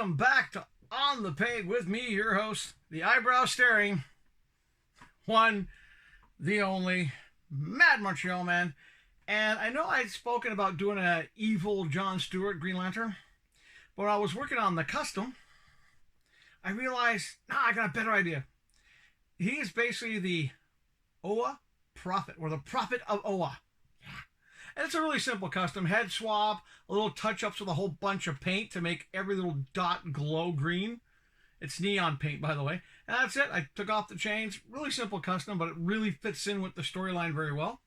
welcome back to On the Page with me, your host, the eyebrow staring, one, the only, Mad Montreal Man. And I know I'd spoken about doing an evil John Stewart Green Lantern, but when I was working on the custom, I realized, I got a better idea. He is basically the Oa Prophet, or the Prophet of Oa. And it's a really simple custom. Head swap, a little touch-ups with a whole bunch of paint to make every little dot glow green. It's neon paint, by the way. And that's it. I took off the chains. Really simple custom, but it really fits in with the storyline very well.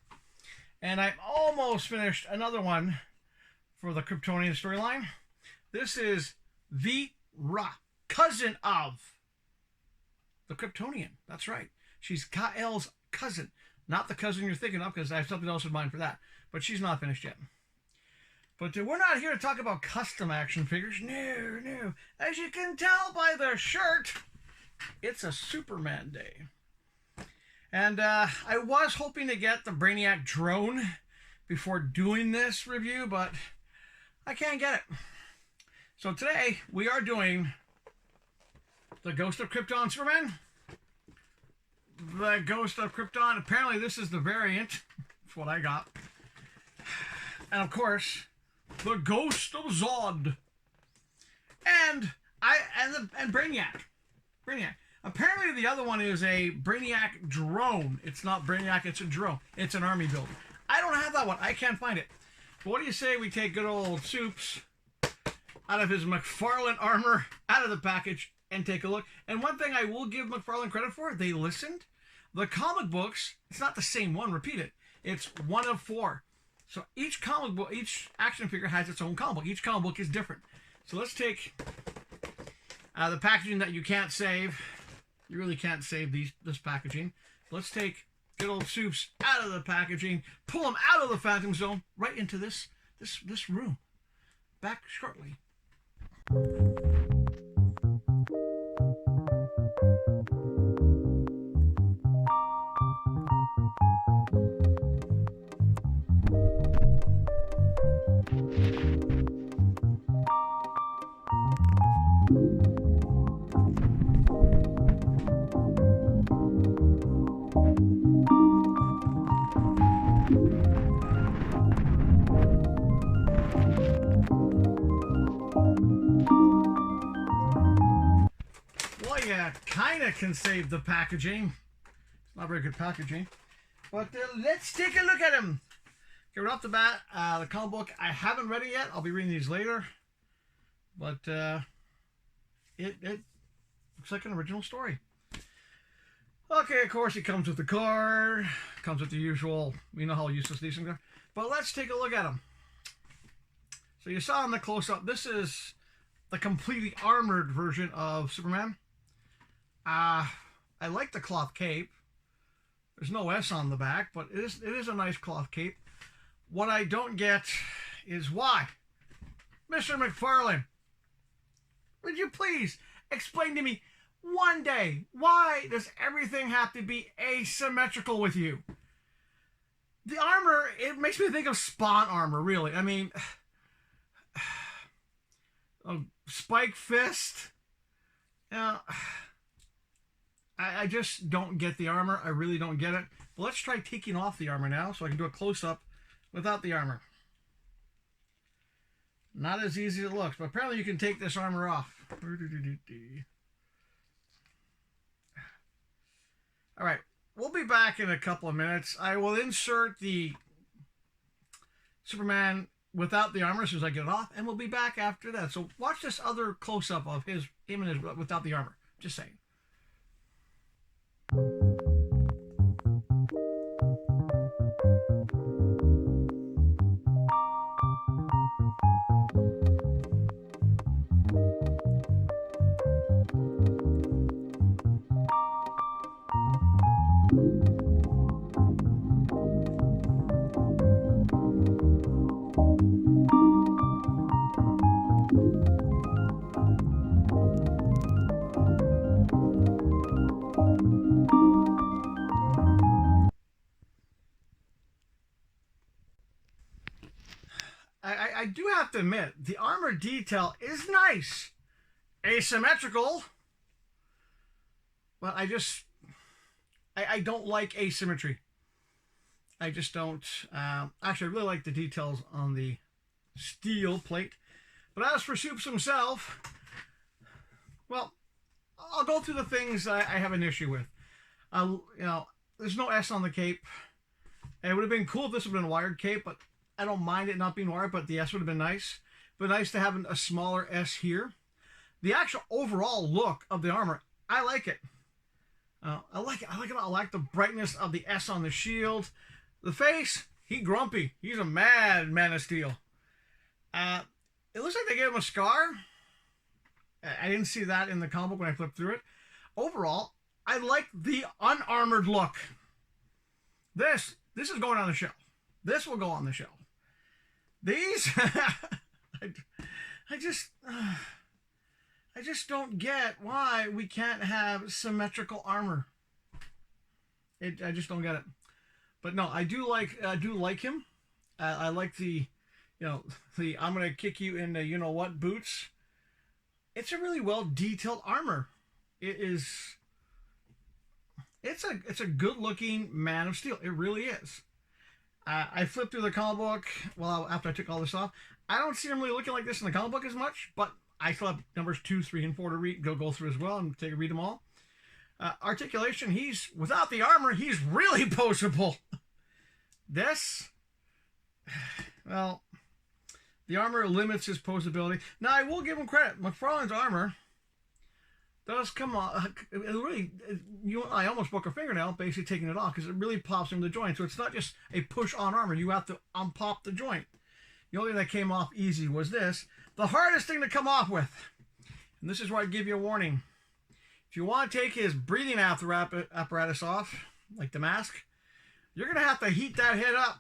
And I almost finished another one for the Kryptonian storyline. This is Ra, cousin of the Kryptonian. That's right. She's Kal-El's cousin. Not the cousin you're thinking of, because I have something else in mind for that. But she's not finished yet. But we're not here to talk about custom action figures. No. As you can tell by the shirt, it's a Superman day. And I was hoping to get the Brainiac drone before doing this review, but I can't get it. So today, we are doing the Ghost of Krypton Superman. The Ghost of Krypton. Apparently, this is the variant. That's what I got. And of course, the Ghost of Zod. And Brainiac. Apparently the other one is a Brainiac drone. It's not Brainiac, it's a drone. It's an army building. I don't have that one. I can't find it. But what do you say we take good old Soups out of his McFarlane armor, out of the package, and take a look. And one thing I will give McFarlane credit for, they listened. The comic books, it's not the same one, repeat it. It's one of 4. So each comic book, each action figure has its own comic book. Each comic book is different. So let's take the packaging that you can't save. You really can't save this packaging. Let's take good old Soups out of the packaging, pull them out of the Phantom Zone, right into this room. Back shortly. Kind of can save the packaging. It's not very good packaging. But let's take a look at him. Okay, right off the bat, the comic book, I haven't read it yet. I'll be reading these later. But it looks like an original story. Okay, of course, it comes with the card. Comes with the usual, we know how useless these things are. But let's take a look at him. So you saw in the close-up, this is the completely armored version of Superman. I like the cloth cape. There's no S on the back, but it is a nice cloth cape. What I don't get is why. Mr. McFarlane, would you please explain to me one day, why does everything have to be asymmetrical with you? The armor, it makes me think of Spawn armor, really. I mean, Spike Fist. I just don't get the armor. I really don't get it. But let's try taking off the armor now so I can do a close-up without the armor. Not as easy as it looks, but apparently you can take this armor off. All right, we'll be back in a couple of minutes. I will insert the Superman without the armor as soon as I get it off, and we'll be back after that. So watch this other close-up of him and his without the armor. Just saying. I do have to admit, the armor detail is nice. asymmetrical, but I don't like asymmetry. I just don't. Actually, I really like the details on the steel plate. But as for Soups himself, well, I'll go through the things I have an issue with. There's no S on the cape. It would have been cool if this would have been a wired cape, but I don't mind it not being wired, but the S would have been nice. But nice to have a smaller S here. The actual overall look of the armor, I like it. I like it. I like the brightness of the S on the shield. The face, he grumpy. He's a mad Man of Steel. It looks like they gave him a scar. I didn't see that in the comic book when I flipped through it. Overall, I like the unarmored look. This is going on the shelf. This will go on the shelf. These, I just don't get why we can't have symmetrical armor. I just don't get it. But no, I do like him. I like the I'm gonna kick you in the what boots. It's a really well detailed armor. It's a good looking Man of Steel. It really is. I flipped through the comic book. Well, after I took all this off, I don't see him really looking like this in the comic book as much. But I still have numbers 2, 3, and 4 to read. Go through as well and read them all. Articulation. He's without the armor. He's really poseable. This, well, the armor limits his posability. Now, I will give him credit. McFarlane's armor does come on. I almost broke a fingernail basically taking it off because it really pops into the joint. So it's not just a push-on armor. You have to unpop the joint. The only thing that came off easy was this. The hardest thing to come off with, and this is where I give you a warning. If you want to take his breathing apparatus off, like the mask, you're going to have to heat that head up.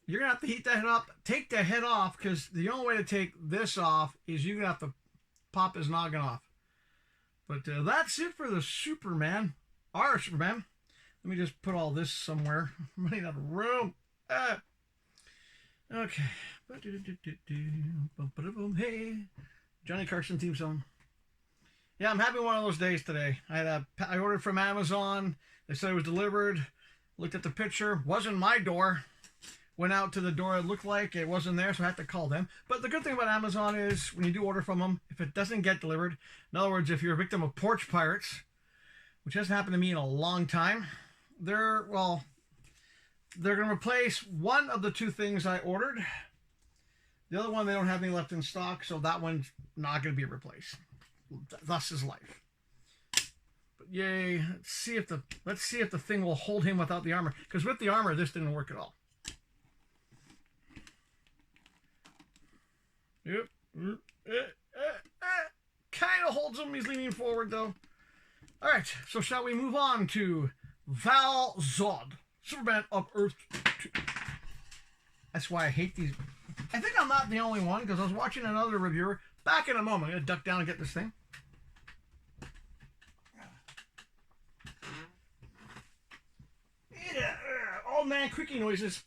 You're going to have to heat that head up. Take the head off, because the only way to take this off is you're going to have to pop his noggin off. But that's it for the Superman. Our Superman. Let me just put all this somewhere. I'm running out of room. Okay. Hey. Johnny Carson theme song. Yeah, I'm having one of those days today. I ordered from Amazon. They said it was delivered. Looked at the picture. Wasn't my door. Went out to the door. It looked like it wasn't there, so I had to call them. But the good thing about Amazon is when you do order from them, if it doesn't get delivered, in other words, if you're a victim of porch pirates, which hasn't happened to me in a long time, they're going to replace one of the 2 things I ordered. The other one, they don't have any left in stock, so that one's not going to be replaced. Thus is life. But yay! Let's see if the thing will hold him without the armor. Because with the armor, this didn't work at all. Yep. Kind of holds him. He's leaning forward though. All right. So shall we move on to Val Zod, Superman of Earth 2. That's why I hate these. I think I'm not the only one because I was watching another reviewer. Back in a moment. I'm gonna duck down and get this thing. Yeah, old man creaky noises.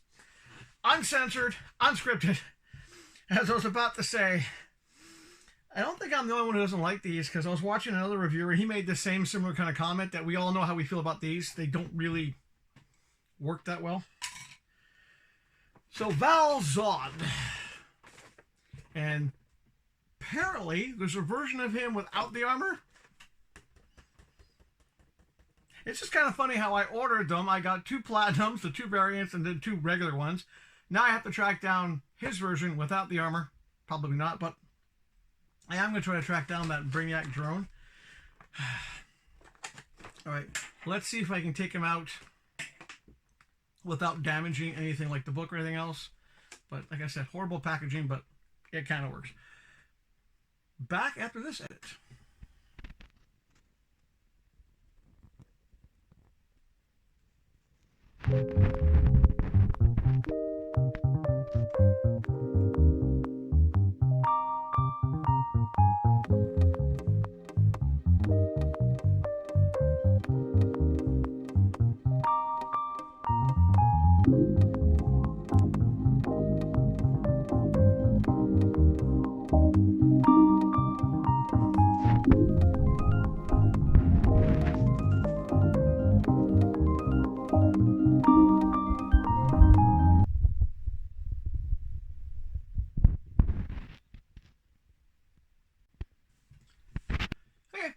Uncensored, unscripted. As I was about to say, I don't think I'm the only one who doesn't like these because I was watching another reviewer. He made the same similar kind of comment that we all know how we feel about these. They don't really work that well. So Val Zod. And apparently there's a version of him without the armor. It's just kind of funny how I ordered them. I got 2 platinums, the 2 variants, and then 2 regular ones. Now I have to track down his version without the armor. Probably not, but I am going to try to track down that Brainiac drone. Alright, let's see if I can take him out without damaging anything like the book or anything else. But like I said, horrible packaging, but it kind of works. Back after this edit.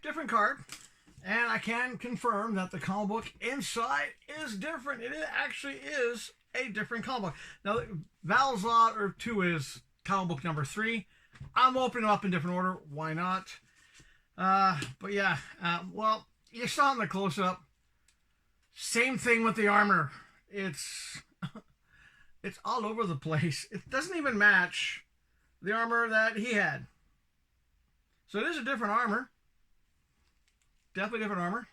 different card. And I can confirm that the comic book inside is different. It actually is a different comic book. Now, Val's Lot 2 is comic book number 3. I'm opening them up in different order. Why not? But yeah, well, you saw in the close-up. Same thing with the armor. It's all over the place. It doesn't even match the armor that he had. So it is a different armor. Definitely different armor.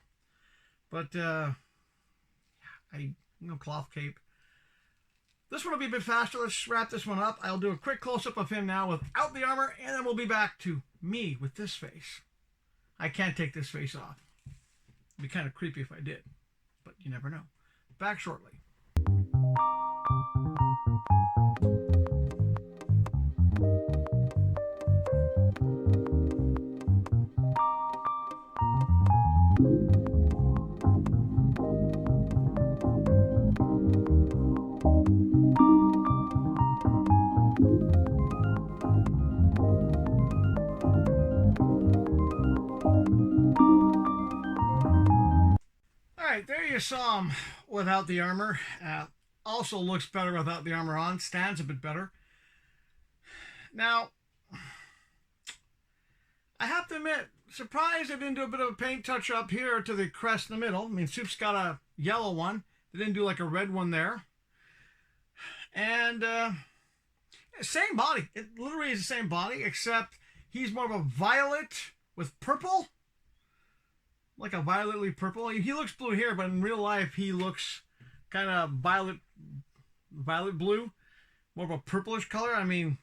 But, cloth cape. This one will be a bit faster. Let's wrap this one up. I'll do a quick close-up of him now without the armor, and then we'll be back to me with this face. I can't take this face off. It'd be kind of creepy if I did. But you never know. Back shortly. There you saw him without the armor. Also looks better without the armor on. Stands a bit better. Now, I have to admit, surprised I didn't do a bit of a paint touch up here to the crest in the middle. I mean, Soup's got a yellow one. They didn't do like a red one there. And same body. It literally is the same body, except he's more of a violet with purple. Like a violetly purple. He looks blue here, but in real life he looks kind of violet blue. More of a purplish color. I mean,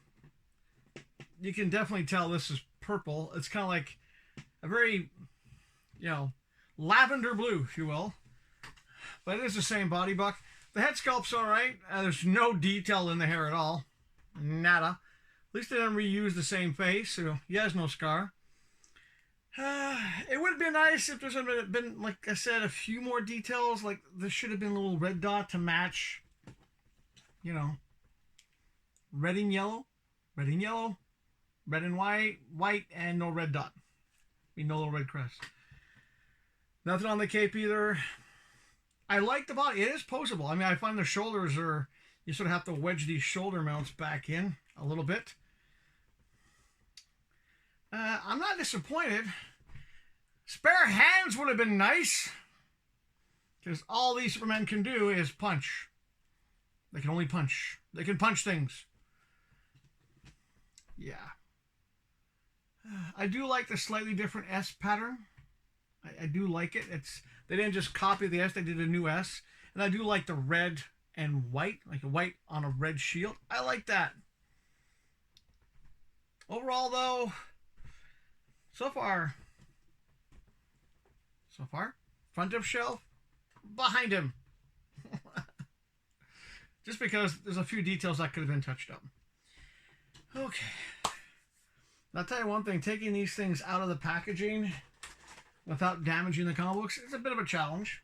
you can definitely tell this is purple. It's kind of like a very, lavender blue, if you will. But it is the same body buck. The head sculpt's alright. There's no detail in the hair at all. Nada. At least they didn't reuse the same face, so he has no scar. It would have been nice if there's been, like I said, a few more details. Like, there should have been a little red dot to match, red and yellow, red and white, and no red dot. I mean, no little red crest. Nothing on the cape either. I like the body. It is poseable. I mean, I find the shoulders you sort of have to wedge these shoulder mounts back in a little bit. I'm not disappointed. Spare hands would have been nice. Because all these Supermen can do is punch. They can only punch. They can punch things. Yeah. I do like the slightly different S pattern. I do like it. They didn't just copy the S, they did a new S. And I do like the red and white, like a white on a red shield. I like that. Overall, though, so far, front of shelf, behind him. Just because there's a few details that could have been touched up. Okay. I'll tell you one thing, taking these things out of the packaging without damaging the comic books is a bit of a challenge.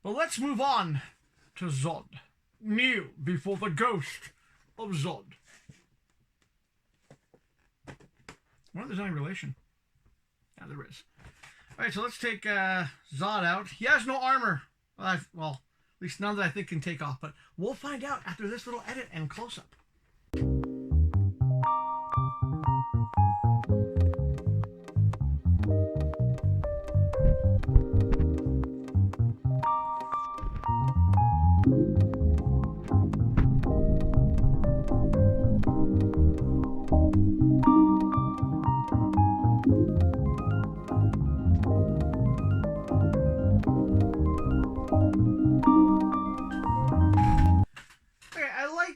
But let's move on to Zod. Kneel before the ghost of Zod. I wonder if there's any relation. Yeah, there is. Alright, so let's take Zod out. He has no armor. Well, at least none that I think can take off. But we'll find out after this little edit and close-up.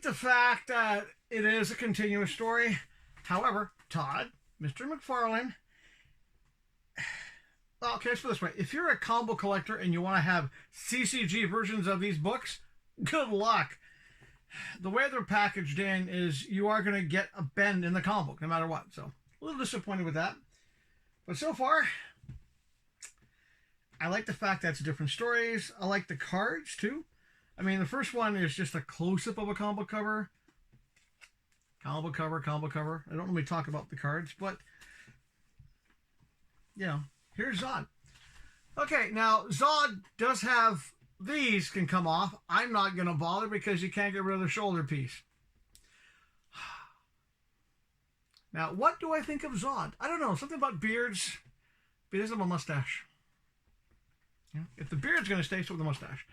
The fact that it is a continuous story. However, Todd, Mr. McFarlane, well, okay, let's put it this way. If you're a comic book collector and you want to have CCG versions of these books, good luck. The way they're packaged in is you are going to get a bend in the comic book no matter what. So, a little disappointed with that. But so far, I like the fact that it's different stories. I like the cards, too. I mean, the first one is just a close-up of a comic book cover. Comic book cover. I don't normally talk about the cards, but here's Zod. Okay, now Zod does have these can come off. I'm not going to bother because you can't get rid of the shoulder piece. Now, what do I think of Zod? I don't know. Something about beards. But he doesn't have a mustache. If the beard's going to stay, so with the mustache.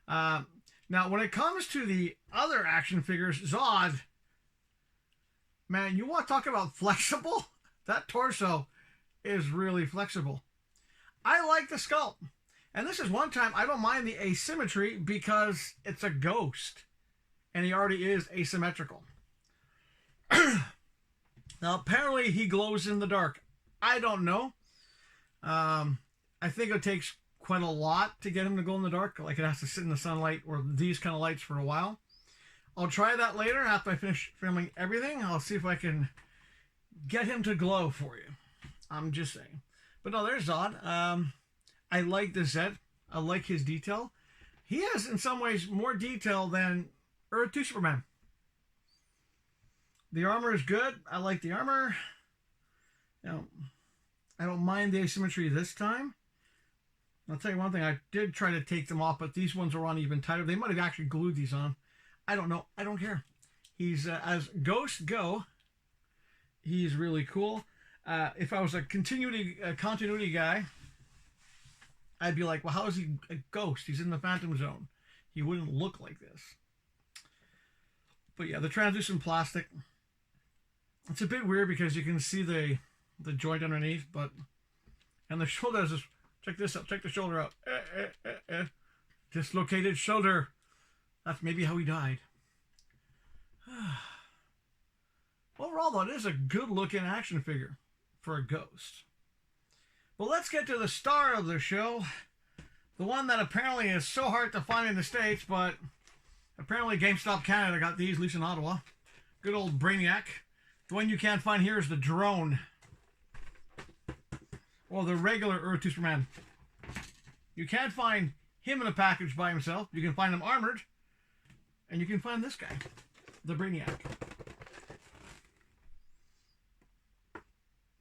Now, when it comes to the other action figures, Zod, man, you want to talk about flexible? That torso is really flexible. I like the sculpt. And this is one time I don't mind the asymmetry because it's a ghost. And he already is asymmetrical. Now, apparently he glows in the dark. I don't know. I think it takes quite a lot to get him to glow in the dark. Like it has to sit in the sunlight or these kind of lights for a while. I'll try that later after I finish filming everything. I'll see if I can get him to glow for you. I'm just saying. But no, there's Zod. I like the Zed. I like his detail. He has, in some ways, more detail than Earth 2 Superman. The armor is good. I like the armor. I don't mind the asymmetry this time. I'll tell you one thing. I did try to take them off, but these ones are on even tighter. They might have actually glued these on. I don't know. I don't care. He's, as ghosts go, he's really cool. If I was a continuity guy, I'd be like, well, how is he a ghost? He's in the Phantom Zone. He wouldn't look like this. But yeah, the translucent plastic. It's a bit weird because you can see the joint underneath, but and the shoulder is just, check this out, check the shoulder out. Dislocated shoulder. That's maybe how he died. Overall, though, it is a good-looking action figure for a ghost. Well, let's get to the star of the show. The one that apparently is so hard to find in the States, but apparently GameStop Canada got these loose in Ottawa. Good old Brainiac. The one you can't find here is the drone. Or the regular Earth 2 Superman. You can't find him in a package by himself. You can find him armored. And you can find this guy. The Brainiac.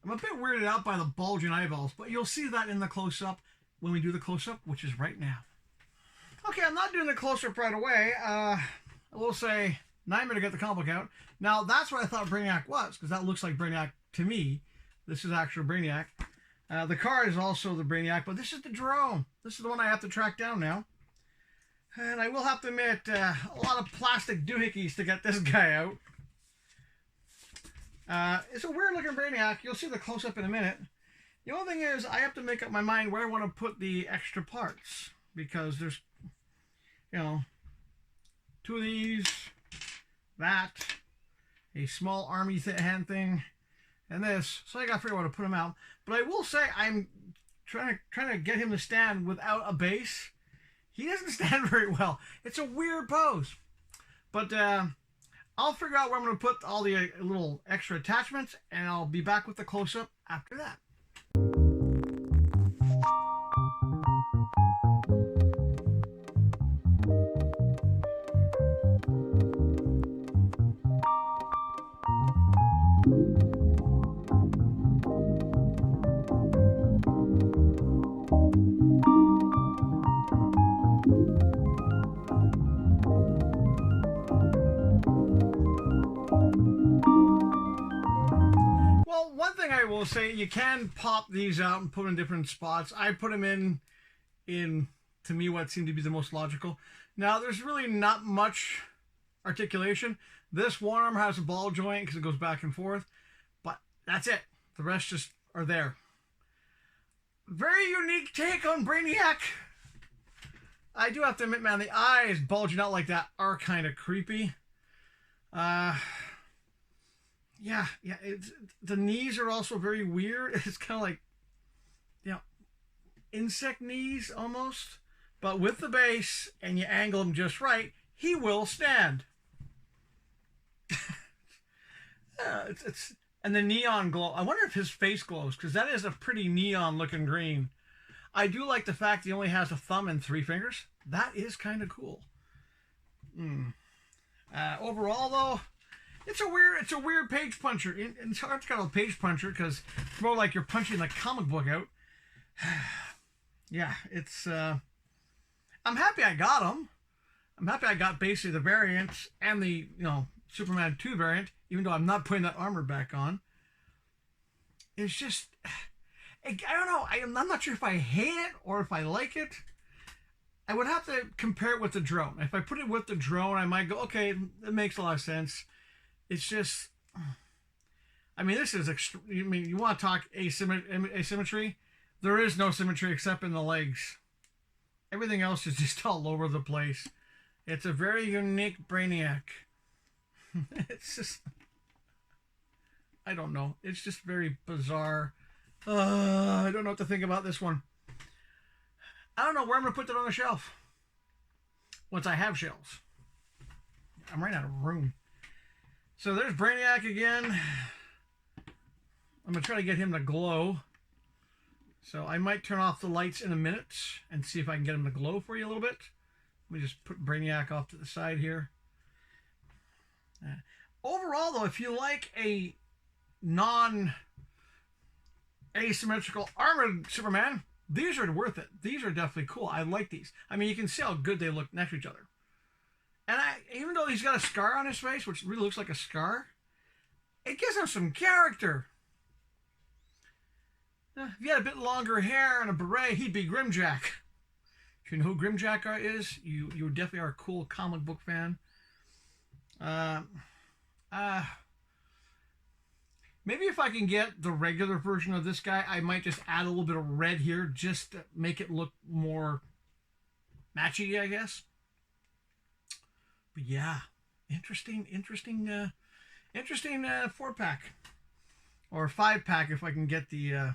I'm a bit weirded out by the bulging eyeballs, but you'll see that in the close-up when we do the close-up, which is right now. Okay, I'm not doing the close-up right away. I will say, nightmare to get the comic book out. Now, that's what I thought Brainiac was, because that looks like Brainiac to me. This is actual Brainiac. The car is also the Brainiac, but this is the drone. This is the one I have to track down now. And I will have to admit, a lot of plastic doohickeys to get this guy out. It's a weird-looking Brainiac. You'll see the close-up in a minute. The only thing is, I have to make up my mind where I want to put the extra parts. Because there's, two of these, that, a small army hand thing, and this. So I got to figure out how to put them out. But I will say, I'm trying to get him to stand without a base. He doesn't stand very well. It's a weird pose. But I'll figure out where I'm going to put all the little extra attachments, and I'll be back with the close-up after that. I will say you can pop these out and put them in different spots. I put them in to me what seemed to be the most logical. Now there's really not much articulation. This one arm has a ball joint because it goes back and forth, but that's it. The rest just are there. Very unique take on Brainiac. I do have to admit, man, the eyes bulging out like that are kind of creepy. Yeah, the knees are also very weird. It's kind of like, insect knees almost. But with the base, and you angle him just right, he will stand. And the neon glow. I wonder if his face glows, because that is a pretty neon-looking green. I do like the fact he only has a thumb and 3 fingers. That is kind of cool. Overall, though, It's a weird page puncher. It's hard to call it a page puncher because it's more like you're punching the comic book out. Yeah, it's. I'm happy I got them. I'm happy I got basically the variant and the Superman 2 variant, even though I'm not putting that armor back on. It's just, I don't know. I'm not sure if I hate it or if I like it. I would have to compare it with the drone. If I put it with the drone, I might go, okay, it makes a lot of sense. It's just, I mean, this is, you want to talk asymmetry? There is no symmetry except in the legs. Everything else is just all over the place. It's a very unique Brainiac. It's just, I don't know. It's just very bizarre. I don't know what to think about this one. I don't know where I'm going to put that on the shelf. Once I have shelves. I'm running out of room. So there's Brainiac again. I'm going to try to get him to glow. So I might turn off the lights in a minute and see if I can get him to glow for you a little bit. Let me just put Brainiac off to the side here. Overall, though, if you like a non-asymmetrical armored Superman, these are worth it. These are definitely cool. I like these. I mean, you can see how good they look next to each other. And even though he's got a scar on his face, which really looks like a scar, it gives him some character. If he had a bit longer hair and a beret, he'd be Grimjack. If you know who Grimjack is, you definitely are a cool comic book fan. Maybe if I can get the regular version of this guy, I might just add a little bit of red here just to make it look more matchy, I guess. But yeah, interesting 4-pack or 5-pack if I can get the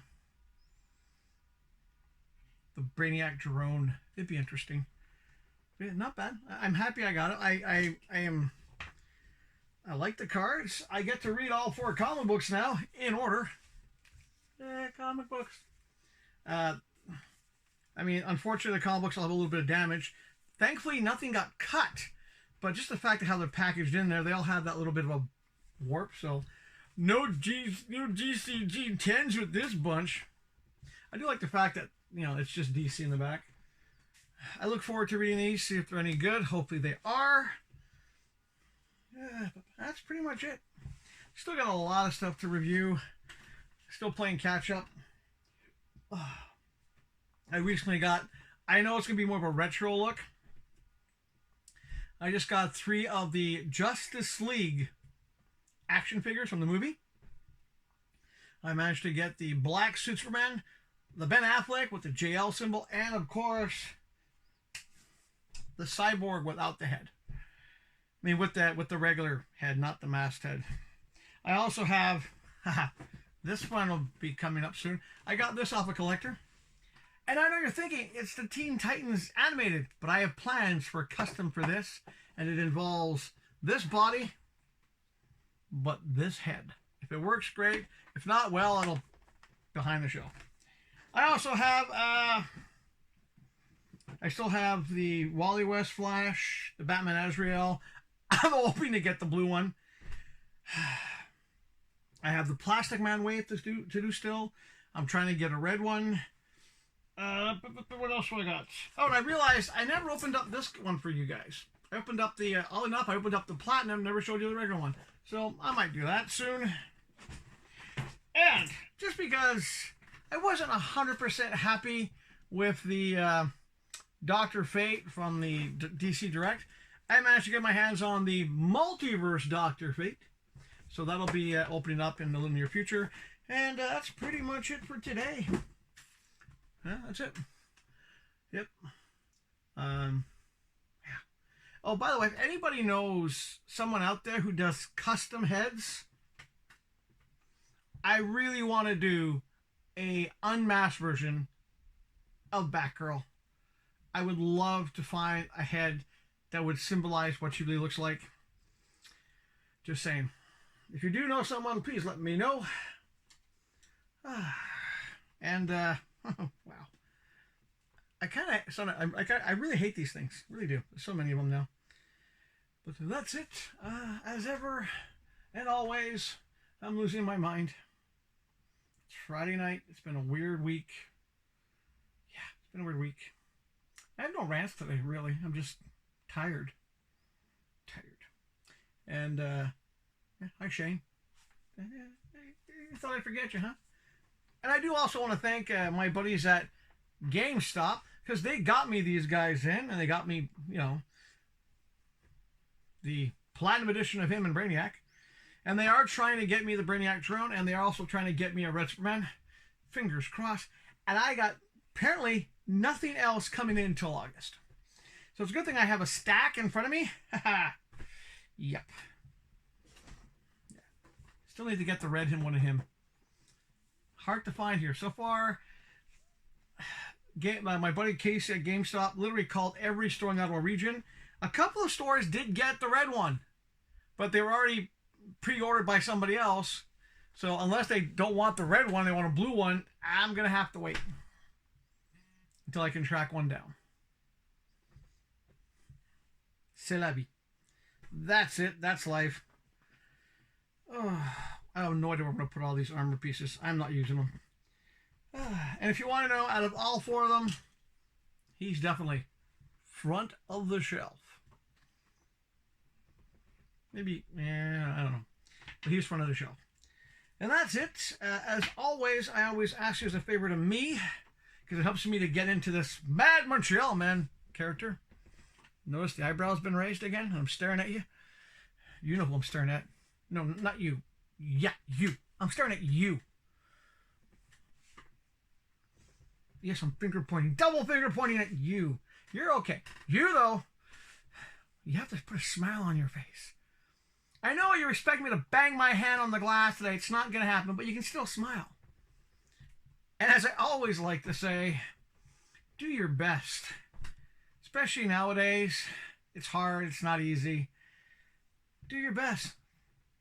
Brainiac drone. It'd be interesting. But yeah, not bad. I'm happy I got it. I like the cards. I get to read all 4 comic books now in order. Comic books. I mean, unfortunately, the comic books will have a little bit of damage. Thankfully, nothing got cut. But just the fact of how they're packaged in there, they all have that little bit of a warp. So, no GCG 10s with this bunch. I do like the fact that, it's just DC in the back. I look forward to reading these, see if they're any good. Hopefully they are. Yeah, but that's pretty much it. Still got a lot of stuff to review. Still playing catch up. I recently got, I know it's going to be more of a retro look. I just got 3 of the Justice League action figures from the movie. I managed to get the black Superman, the Ben Affleck with the JL symbol, and of course, the Cyborg without the head. I mean, with the regular head, not the masked head. I also have, this one will be coming up soon. I got this off a collector. And I know you're thinking, it's the Teen Titans animated, but I have plans for a custom for this, and it involves this body, but this head. If it works, great. If not, well, it'll behind the show. I also have, I still have the Wally West Flash, the Batman Azrael. I'm hoping to get the blue one. I have the Plastic Man wave to do still. I'm trying to get a red one. But what else do I got? Oh, and I realized I never opened up this one for you guys. I opened up the, all enough, I opened up the Platinum, never showed you the regular one. So I might do that soon. And just because I wasn't 100% happy with the Dr. Fate from the DC Direct, I managed to get my hands on the Multiverse Dr. Fate. So that'll be opening up in the near future. And that's pretty much it for today. That's it. Yep. Yeah. Oh, by the way, if anybody knows someone out there who does custom heads, I really want to do a unmasked version of Batgirl. I would love to find a head that would symbolize what she really looks like. Just saying. If you do know someone, please let me know. And wow. I really hate these things. Really do. There's so many of them now. But that's it. As ever, And always, I'm losing my mind. It's Friday night. It's been a weird week. Yeah, it's been a weird week. I have no rants today, really. I'm just tired. And, yeah, hi, Shane. You thought I'd forget you, huh? And I do also want to thank my buddies at GameStop, because they got me these guys in, and they got me, you know, the Platinum Edition of him and Brainiac. And they are trying to get me the Brainiac drone, and they are also trying to get me a Red Superman. Fingers crossed. And I got, apparently, nothing else coming in until August. So it's a good thing I have a stack in front of me. Yep. Still need to get the red one of him. Hard to find here. So far, my buddy Casey at GameStop literally called every store in the Ottawa region. A couple of stores did get the red one, but they were already pre-ordered by somebody else. So unless they don't want the red one, they want a blue one, I'm going to have to wait until I can track one down. C'est la vie. That's it. That's life. Oh, I have no idea where I'm going to put all these armor pieces. I'm not using them. And if you want to know, out of all four of them, he's definitely front of the shelf. Maybe, I don't know. But he's front of the shelf. And that's it. As always, I always ask you as a favor to me, because it helps me to get into this Mad Montreal Man character. Notice the eyebrow's been raised again. I'm staring at you. You know who I'm staring at. No, not you. Yeah, you. I'm staring at you. Yes, I'm finger pointing. Double finger pointing at you. You're okay. You, though, you have to put a smile on your face. I know you expect me to bang my hand on the glass today. It's not going to happen, but you can still smile. And as I always like to say, do your best. Especially nowadays. It's hard. It's not easy. Do your best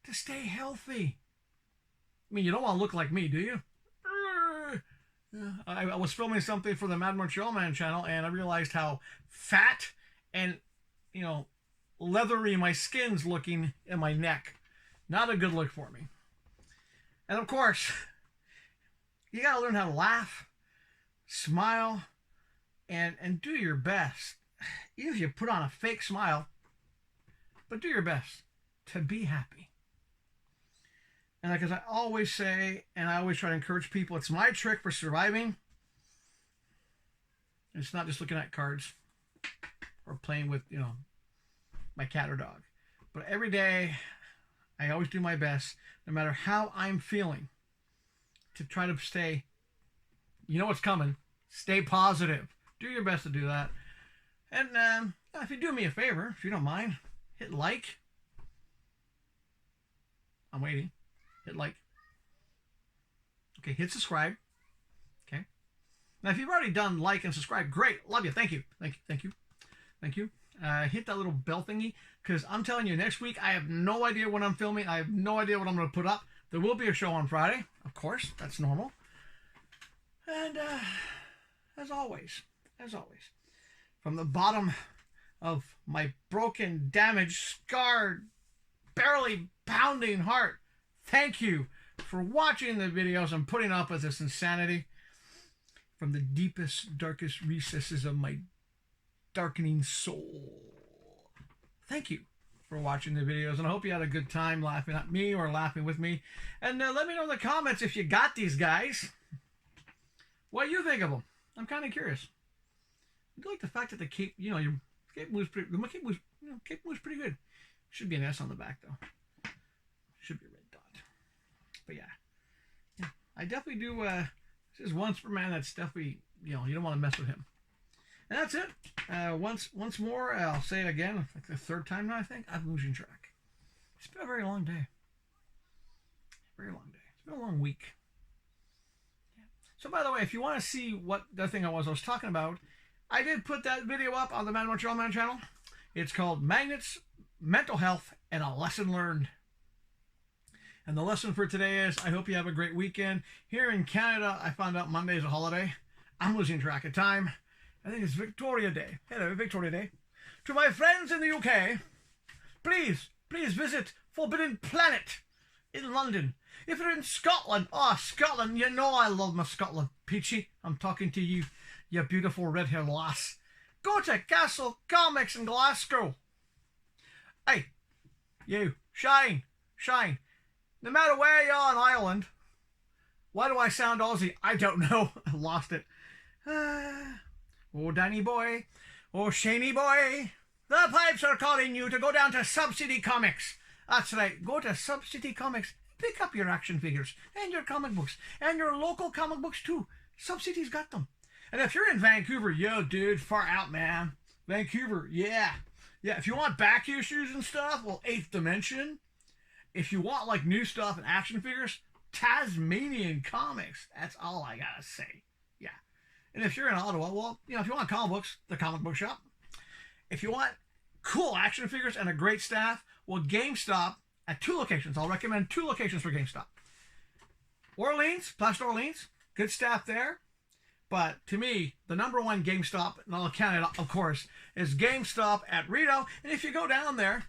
to stay healthy. I mean, you don't want to look like me, do you? I was filming something for the Mad Montreal Man channel, and I realized how fat and, you know, leathery my skin's looking in my neck. Not a good look for me. And of course, you gotta learn how to laugh, smile, and do your best. Even if you put on a fake smile, but do your best to be happy. And like as I always say, and I always try to encourage people, it's my trick for surviving. It's not just looking at cards or playing with, you know, my cat or dog. But every day, I always do my best, no matter how I'm feeling, to try to stay, you know what's coming, stay positive. Do your best to do that. And if you do me a favor, if you don't mind, hit like. I'm waiting. Hit like. Okay, hit subscribe. Okay. Now, if you've already done like and subscribe, great. Love you. Thank you. Thank you. Thank you. Thank you. Hit that little bell thingy, because I'm telling you, next week, I have no idea when I'm filming. I have no idea what I'm going to put up. There will be a show on Friday. Of course. That's normal. And as always, from the bottom of my broken, damaged, scarred, barely pounding heart, thank you for watching the videos and putting up with this insanity from the deepest, darkest recesses of my darkening soul. Thank you for watching the videos, and I hope you had a good time laughing at me or laughing with me. And let me know in the comments if you got these guys. What you think of them? I'm kind of curious. I do like the fact that the cape, you know, your cape moves pretty. My cape moves pretty good. Should be an S on the back though. Should be a red dot. But yeah, I definitely do. This is one Superman that's definitely, you know, you don't want to mess with him. And that's it. Once more, I'll say it again, like the third time now, I think. I'm losing track. It's been a very long day. Very long day. It's been a long week. Yeah. So, by the way, if you want to see what the thing I was talking about, I did put that video up on the Mad Montreal Man channel. It's called Magnets, Mental Health, and a Lesson Learned. And the lesson for today is, I hope you have a great weekend. Here in Canada, I found out Monday is a holiday. I'm losing track of time. I think it's Victoria Day. Hello, Victoria Day. To my friends in the UK, please visit Forbidden Planet in London. If you're in Scotland, Scotland, you know I love my Scotland. Peachy, I'm talking to you, you beautiful red-haired lass. Go to Castle Comics in Glasgow. Hey, you, Shine. No matter where you're on Ireland, why do I sound Aussie? I don't know. I lost it. Oh, Danny boy. Oh, Shaney boy. The pipes are calling you to go down to Subsidy Comics. That's right. Go to Subsidy Comics. Pick up your action figures and your comic books and your local comic books too. Subsidy's got them. And if you're in Vancouver, yo, dude, far out, man. Vancouver, yeah. Yeah, if you want back issues and stuff, well, 8th Dimension. If you want, like, new stuff and action figures, Tasmanian Comics. That's all I gotta say. Yeah. And if you're in Ottawa, well, you know, if you want comic books, the comic book shop. If you want cool action figures and a great staff, well, GameStop at 2 locations. I'll recommend 2 locations for GameStop. Orleans, Plaster Orleans, good staff there. But to me, the #1 GameStop in all of Canada, of course, is GameStop at Rideau. And if you go down there,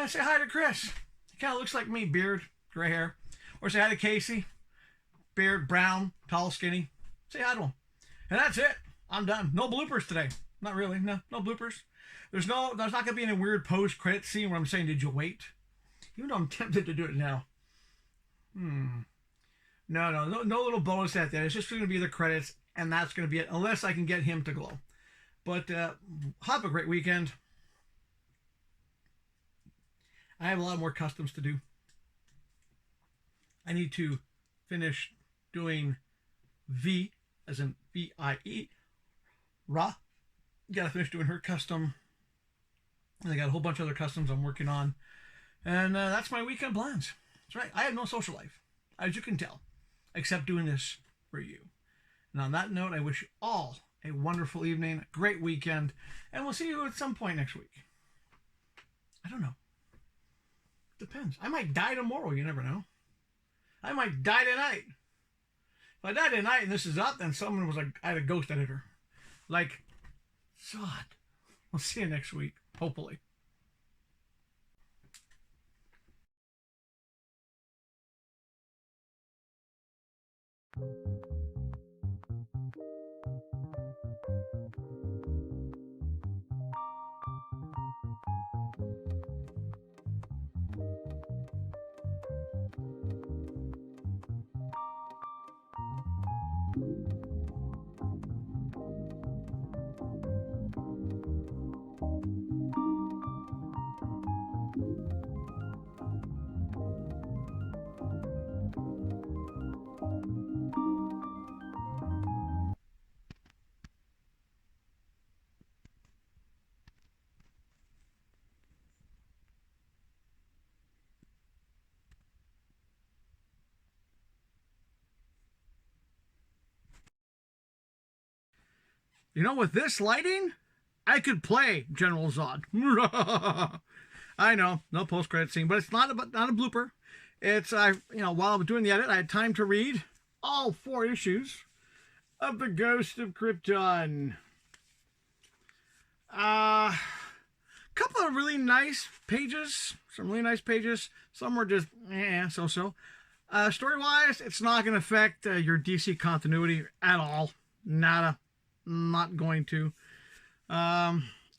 say hi to Chris. He kind of looks like me, beard, gray hair. Or say hi to Casey, beard, brown, tall, skinny. Say hi to him. And that's it. I'm done. No bloopers today. Not really. No bloopers. There's not going to be any weird post-credit scene where I'm saying, did you wait? Even though I'm tempted to do it now. No little bonus at that. It's just going to be the credits, and that's going to be it, unless I can get him to glow. But have a great weekend. I have a lot more customs to do. I need to finish doing V, as in V-I-E, Ra. Got to finish doing her custom. And I got a whole bunch of other customs I'm working on. And that's my weekend plans. That's right. I have no social life, as you can tell, except doing this for you. And on that note, I wish you all a wonderful evening, a great weekend, and we'll see you at some point next week. I don't know. Depends. I might die tomorrow. You never know. I might die tonight. If I die tonight and this is up, then someone was like, I had a ghost editor. Like, Zod. We'll see you next week, hopefully. You know, with this lighting, I could play General Zod. I know, no post-credit scene, but it's not a blooper. It's while I was doing the edit, I had time to read all 4 issues of The Ghost of Krypton. Couple of really nice pages, some really nice pages. Some were just so-so. Story-wise, it's not going to affect your DC continuity at all. Not going to.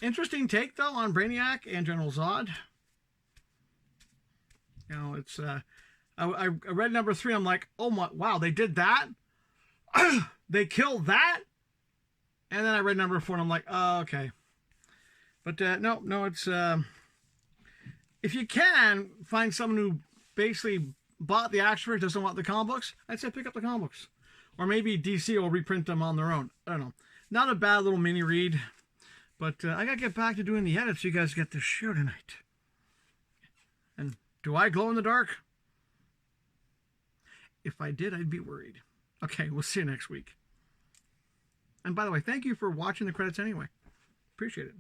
Interesting take, though, on Brainiac and General Zod. You know, it's... I read #3, I'm like, oh my, wow, they did that? They killed that? And then I read #4, and I'm like, oh, okay. But, no, it's... if you can find someone who basically bought the action figures, doesn't want the comic books, I'd say pick up the comic books. Or maybe DC will reprint them on their own. I don't know. Not a bad little mini read. But I got to get back to doing the edits so you guys get the show tonight. And do I glow in the dark? If I did, I'd be worried. Okay, we'll see you next week. And by the way, thank you for watching the credits anyway. Appreciate it.